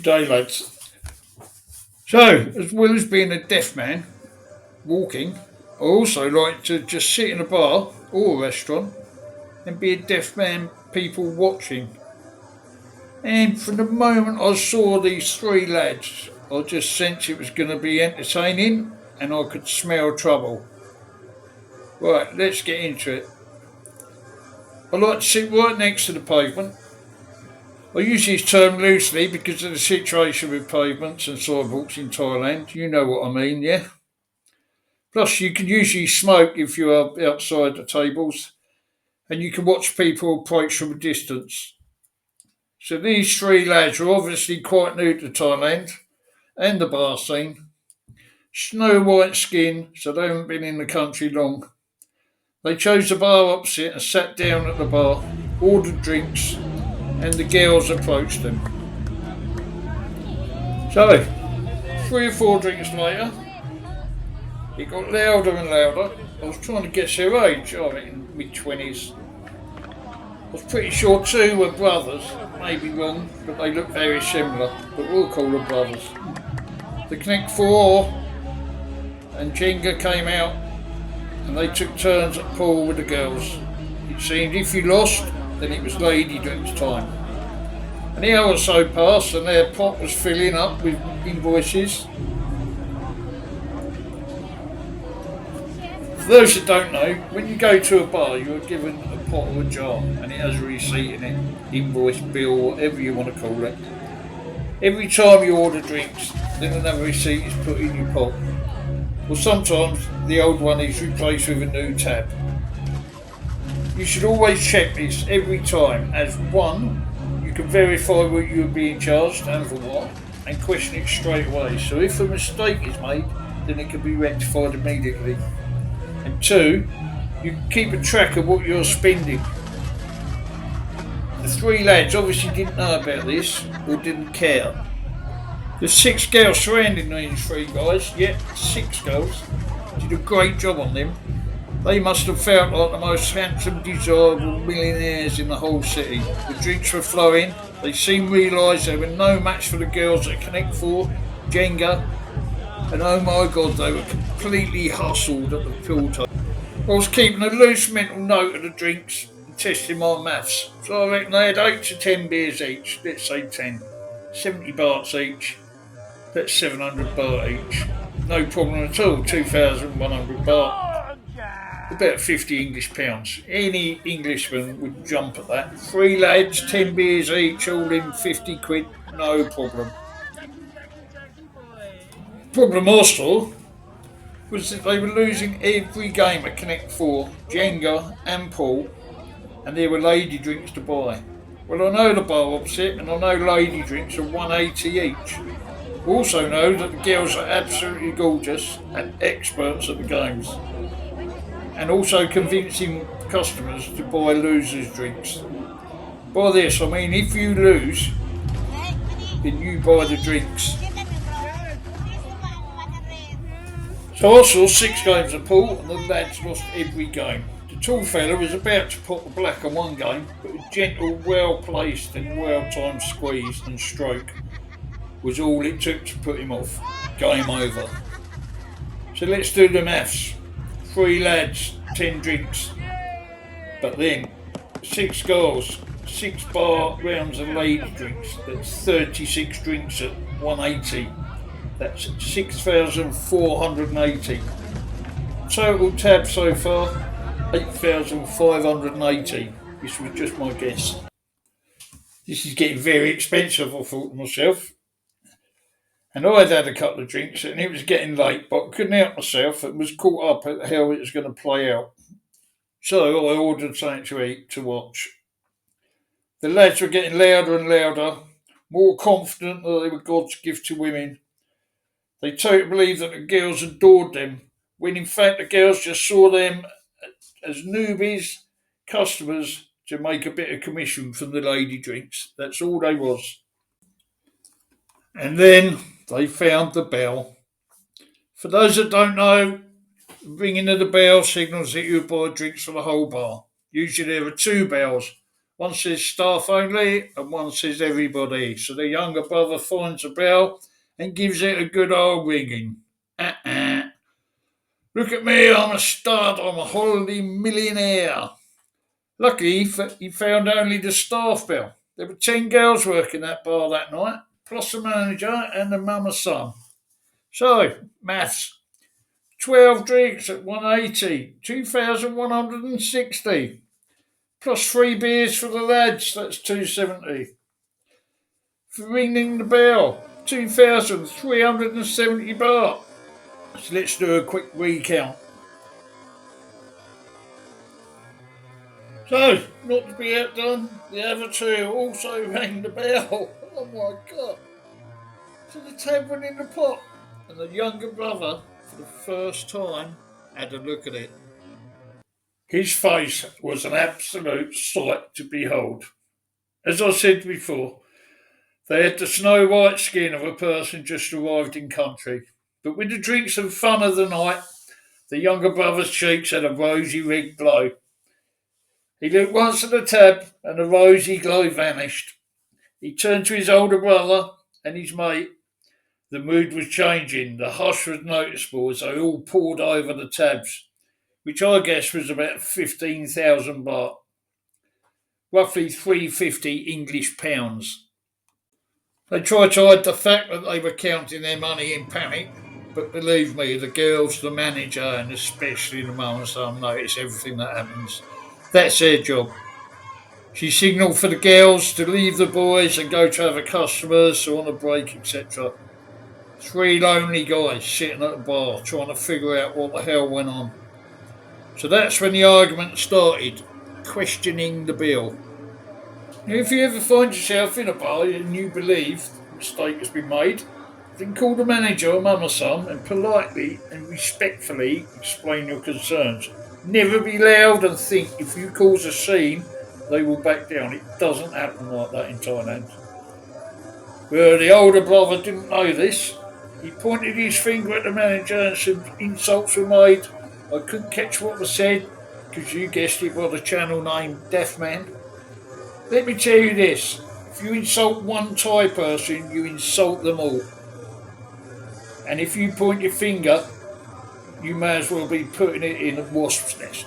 day, lads. So, as well as being a deaf man, walking, I also like to just sit in a bar or a restaurant and be a deaf man, people watching. And from the moment I saw these three lads, I just sensed it was going to be entertaining and I could smell trouble. Right, let's get into it. I like to sit right next to the pavement. I use this term loosely because of the situation with pavements and sidewalks in Thailand. You know what I mean, yeah? Plus, you can usually smoke if you are outside the tables, and you can watch people approach from a distance. So these three lads are obviously quite new to Thailand and the bar scene. Snow white skin, so they haven't been in the country long. They chose the bar opposite and sat down at the bar, ordered drinks, and the girls approached them. So, 3 or 4 drinks later, it got louder and louder. I was trying to guess their age, I reckon mid-20s. I was pretty sure 2 were brothers, maybe wrong, but they look very similar, but we'll call them brothers. The Connect 4 and Jenga came out and they took turns at pool with the girls. It seemed if you lost, then it was lady drinks time. An hour or so passed and their pot was filling up with invoices. For those that don't know, when you go to a bar, you are given a pot or a jar and it has a receipt in it, invoice, bill, whatever you want to call it. Every time you order drinks, then another receipt is put in your pot. Or sometimes the old one is replaced with a new tab. You should always check this every time, as one, you can verify what you are being charged and for what, and question it straight away. So if a mistake is made, then it can be rectified immediately. And 2, you can keep a track of what you're spending. The 3 lads obviously didn't know about this or didn't care. There's 6 girls surrounding these 3 guys. Yep, 6 girls. Did a great job on them. They must have felt like the most handsome, desirable millionaires in the whole city. The drinks were flowing. They seemed to realise they were no match for the girls at Connect 4, Jenga, and oh my god, they were completely hustled at the pool table. I was keeping a loose mental note of the drinks and testing my maths. So I reckon they had 8 to 10 beers each. Let's say 10. 70 bahts each. That's 700 baht each. No problem at all. 2,100 baht. About 50 English pounds. Any Englishman would jump at that. 3 lads, 10 beers each, all in 50 quid. No problem. Problem also was that they were losing every game at Connect 4, Jenga and pool, and there were lady drinks to buy. Well, I know the bar opposite, and I know lady drinks are 180 each. I also know that the girls are absolutely gorgeous and experts at the games, and also convincing customers to buy losers' drinks. By this, I mean if you lose, then you buy the drinks. So I saw 6 games of pool and the lads lost every game. The tall fella was about to put the black on one game, but a gentle, well-placed and well-timed squeeze and stroke was all it took to put him off. Game over. So let's do the maths. 3 lads, 10 drinks. But then, 6 girls, 6 bar rounds of lady drinks. That's 36 drinks at 180. That's 6,480. Total tab so far, 8,580. This was just my guess. This is getting very expensive, I thought to myself. And I'd had a couple of drinks and it was getting late, but I couldn't help myself and was caught up at how it was going to play out. So I ordered something to eat to watch. The lads were getting louder and louder, more confident that they were God's gift to women. They totally believed that the girls adored them, when in fact the girls just saw them as newbies, customers to make a bit of commission from the lady drinks. That's all they was. And then they found the bell. For those that don't know, ringing of the bell signals that you buy drinks for the whole bar. Usually there are 2 bells, One says staff only and one says everybody. So the younger brother finds a bell and gives it a good old ringing. Uh-uh. Look at me, I'm a stud, I'm a holiday millionaire. Luckily, he found only the staff bell. There were 10 girls working that bar that night, plus the manager and the mum and son. So, maths. 12 drinks at 180, 2,160. Plus 3 beers for the lads, that's 270. For ringing the bell, 2,370 baht. So let's do a quick recount. So, not to be outdone, the other two also rang the bell. Oh my god. So the tab went in the pot, and the younger brother, for the first time, had a look at it. His face was an absolute sight to behold. As I said before, they had the snow white skin of a person just arrived in country. But with the drinks and fun of the night, the younger brother's cheeks had a rosy red glow. He looked once at the tab, and the rosy glow vanished. He turned to his older brother and his mate. The mood was changing. The hush was noticeable as they all poured over the tabs, which I guess was about 15,000 baht, roughly 350 English pounds. They tried to hide the fact that they were counting their money in panic, but believe me, the girls, the manager, and especially the mum and son notice everything that happens. That's their job. She signalled for the girls to leave the boys and go to other customers or on a break, etc. 3 lonely guys sitting at a bar trying to figure out what the hell went on. So that's when the argument started, questioning the bill. Now, if you ever find yourself in a bar and you believe a mistake has been made, then call the manager or mum or son and politely and respectfully explain your concerns. Never be loud and think if you cause a scene, they will back down. It doesn't happen like that in Thailand. Well, the older brother didn't know this. He pointed his finger at the manager and said insults were made. I couldn't catch what was said because you guessed it by the channel name Deaf Man. Let me tell you this. If you insult one Thai person, you insult them all. And if you point your finger, you may as well be putting it in a wasp's nest.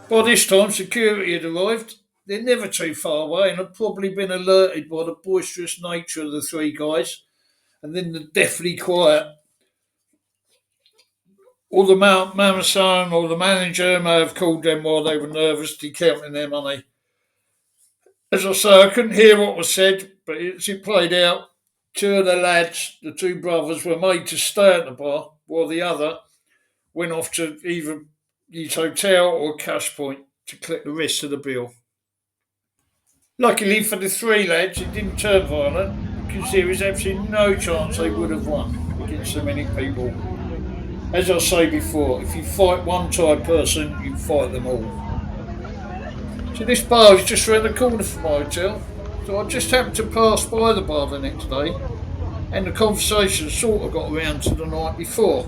By this time, security had arrived. They're never too far away and had probably been alerted by the boisterous nature of the 3 guys and then the deathly quiet. Or the mama son or the manager may have called them while they were nervously counting their money. As I say, I couldn't hear what was said, but as it played out, 2 of the lads, the 2 brothers, were made to stay at the bar while the other went off to either his hotel or cash point to collect the rest of the bill. Luckily for the 3 lads, it didn't turn violent because there was absolutely no chance they would have won against so many people. As I say before, if you fight one Thai person, you fight them all. So this bar is just around the corner from my hotel, so I just happened to pass by the bar the next day, and the conversation sort of got around to the night before.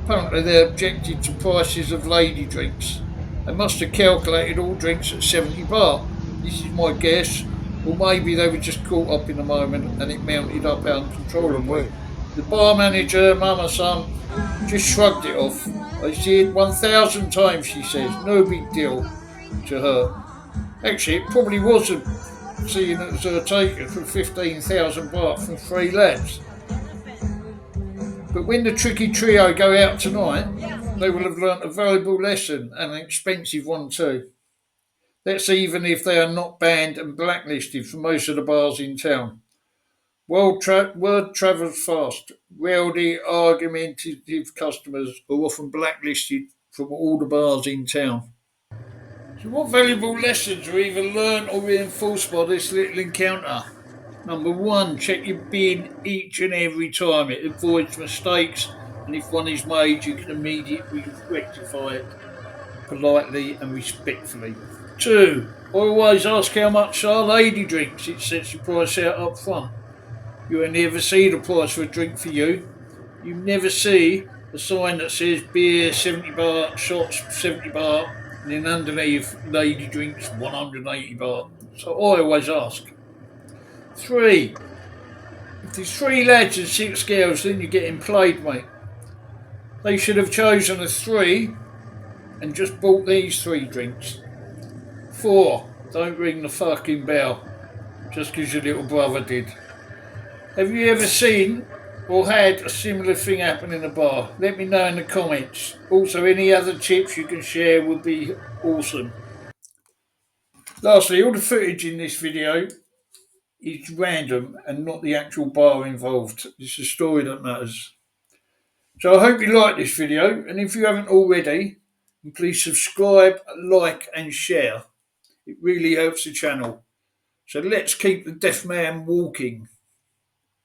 Apparently they objected to prices of lady drinks. They must have calculated all drinks at 70 baht. This is my guess, or maybe they were just caught up in the moment and it mounted up uncontrollably. The bar manager, mum and son, just shrugged it off. I see it 1,000 times, she says. No big deal to her. Actually, it probably wasn't, seeing it as her taken for 15,000 baht from 3 lads. But when the tricky trio go out tonight, they will have learnt a valuable lesson and an expensive one too. That's even if they are not banned and blacklisted from most of the bars in town. Word travels fast. Rowdy, argumentative customers are often blacklisted from all the bars in town. So what valuable lessons are either learned or reinforced by this little encounter? Number 1, check your bin each and every time. It avoids mistakes, and if one is made, you can immediately rectify it politely and respectfully. 2, always ask how much are lady drinks. It sets the price out up front. You will never see the price for a drink for you. You never see a sign that says beer 70 baht, shots 70 baht, And then underneath, lady drinks 180 baht. So I always ask. 3. If there's 3 lads and 6 girls, then you're getting played, mate. They should have chosen a 3 and just bought these 3 drinks. 4. Don't ring the fucking bell just because your little brother did. Have you ever seen or had a similar thing happen in a bar? Let me know in the comments. Also, any other tips you can share would be awesome. Lastly, all the footage in this video is random and not the actual bar involved. It's the story that matters. So I hope you like this video, and if you haven't already, please subscribe, like and share. It really helps the channel. So let's keep the deaf man walking.